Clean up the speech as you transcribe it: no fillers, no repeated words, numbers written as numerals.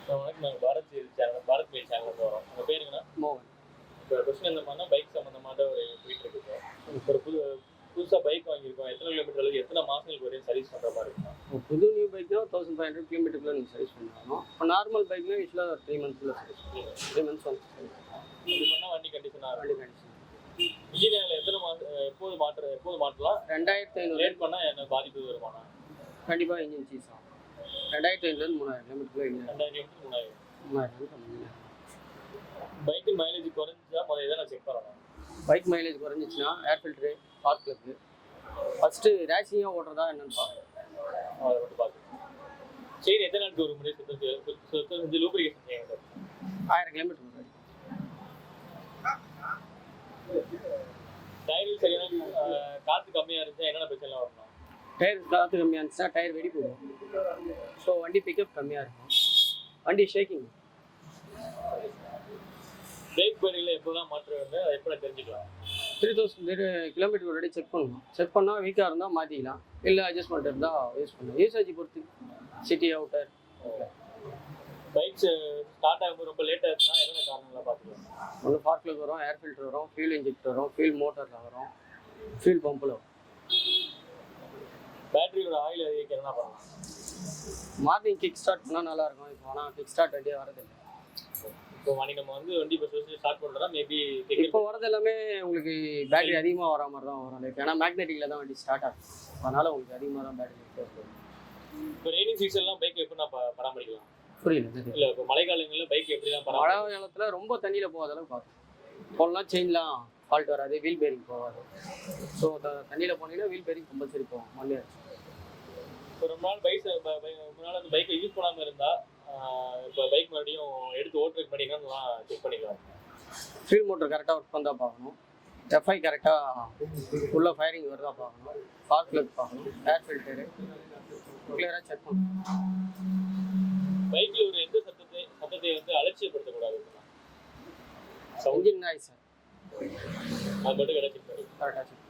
வணக்கம். நாங்கள் Bharat channel Bharat mail சேனல்லேருந்து வரோம். உங்கள் பேருங்கண்ணா? மோகன். இப்போ கொஸ்டின் இந்த மாதிரினா பைக் சம்மந்தமான ஒரு போயிட்டு இருக்கு. ஒரு புதுசாக பைக் வாங்கியிருக்கோம். எத்தனை கிலோமீட்டர் அளவுக்கு எத்தனை மாதங்களுக்கு வரையும் சர்வீஸ் பண்ணுற மாதிரி இருக்குண்ணா? புது நியூ பைக்னா 1500 கிலோமீட்டருக்குள்ள நீங்கள் சர்வீஸ் பண்ணணும். இப்போ நார்மல் பைக்னா யூஸ்வலாக 3 மந்த்ஸில் சர்வீஸ் பண்ணுவோம். 3 மந்த்ஸ் ஒன்ஸ் இது பண்ணால் வண்டி கண்டிஷனாக வண்டி கண்டிஷன். இன்ஜின் ஆயில் எத்தனை மாதம் எப்போது மாற்றலாம்? 2500 லேட் பண்ணால் என்ன பாதிப்பு வருமாண்ணா? கண்டிப்பாக இன்ஜின் சீஸ் ஆகும். 2500 3000 கிலோமீட்டருக்குள்ள இன்ஜின் 2000 கிலோமீட்டர் 3000. 3000 பைக்கு மைலேஜ் குறைஞ்சா முதல்ல எதை நான் செக் பண்ணணும்? பைக் மைலேஜ் குறைஞ்சிச்சுன்னா air filter, spark plug first ரேஷிங்காக ஓடுறதா என்னென்னு பார்க்கணும். அதை மட்டும் பார்க்கணும். சரி, எத்தனை நாளுக்கு ஒரு முறை சுத்தம் செஞ்சு லூப்ரிகேஷன் செய்யணும்? 1000 கிலோமீட்டர் முன்னாடி. டயர்கள் சரியான காற்று கம்மியாக இருந்துச்சா என்னென்ன பிரச்சனை வரணும்? டயர் காற்று கம்மியாக இருந்துச்சுன்னா டயர் வெடி போகும். ஸோ வண்டி பிக்கப் கம்மியாக இருக்கும். வண்டி ஷேக்கிங். பிரேக் பேடுகளில் எப்போதான் மாற்ற வேண்டும், அதை எப்படி தெரிஞ்சுக்கலாம்? 3000 கிலோமீட்டர் ஒரு செக் பண்ணணும். செக் பண்ணால் வீக்காக இருந்தால் மாற்றிக்கலாம், இல்லை அட்ஜஸ்ட்மெண்ட் இருந்தால் யூஸ் பண்ணலாம். யூசேஜ் பொறுத்து சிட்டி அவுட்டர். பைக்ஸ் ஸ்டார்ட் ஆகும்போது ரொம்ப லேட் ஆச்சுன்னா என்னென்ன காரணங்களாக பார்த்துக்கலாம்? ஒன்று ஸ்பார்க் வரும், ஏர் ஃபில்டர் வரும், ஃபியூல் இன்ஜெக்டர் வரும், ஃபியூல் மோட்டரில் வரும், ஃபியூல் பம்பில் வரும். பேட்டரியோட ஆயில் அதிகரிக்க என்ன பண்ணலாம்? மார்னிங் கிக் ஸ்டார்ட் பண்ணால் நல்லாயிருக்கும். இப்போ ஆனால் கிக் ஸ்டார்ட் வண்டியாக வரதில்லை. இப்போ நம்ம வந்து வண்டி இப்போ ஸ்டார்ட் பண்ணுறோம், மேபி இப்போ வரது எல்லாமே உங்களுக்கு பேட்டரி அதிகமாக வர மாதிரி தான் வரும். ஏன்னா மேக்னெட்டிக்கில் தான் வண்டி ஸ்டார்ட் ஆகும். அதனால் உங்களுக்கு அதிகமாக தான் பேட்டரி. இப்போ ரெய்னிங் சீசன்லாம் பைக் எப்படி நான் பராமரிக்கலாம்? புரியல. இல்லை, இப்போ மழை காலங்களில் பைக் எப்படி தான் மழை காலத்தில் ரொம்ப தண்ணியில் போகாத அளவுக்கு பார்க்கணும். போகலாம் செயின்லாம் ஃபால்ட் வராது, வீல் பேரிங் போகாது. ஸோ தண்ணியில் போனீங்கன்னா வீல் பேரிங் கம்பல்சரி போகும். மண்ணு இப்போ ரொம்ப நாள் அந்த பைக்கை யூஸ் பண்ணாமல் இருந்தால் இப்போ பைக் மறுபடியும் எடுத்து ஓட்டுறதுக்கு பண்ணிக்கலாம் செக் பண்ணிக்கலாம். ஃபியூல் மோட்டர் கரெக்டாக ஒர்க் பண்ணால் பார்க்கணும். எஃப்ஐ கரெக்டாக உள்ள ஃபயரிங் வருதா பார்க்கணும். ஸ்பார்க் ப்ளக் பார்க்கணும். ஏர் ஃபில்டரு கிளியராக செக் பண்ணணும். பைக்கில் ஒரு எந்த சத்தத்தை வந்து அலட்சியப்படுத்தக்கூடாது. இன்ஜின் நாய்ஸ் அது மட்டும் கிடைச்சிருக்கு கரெக்டாக செக்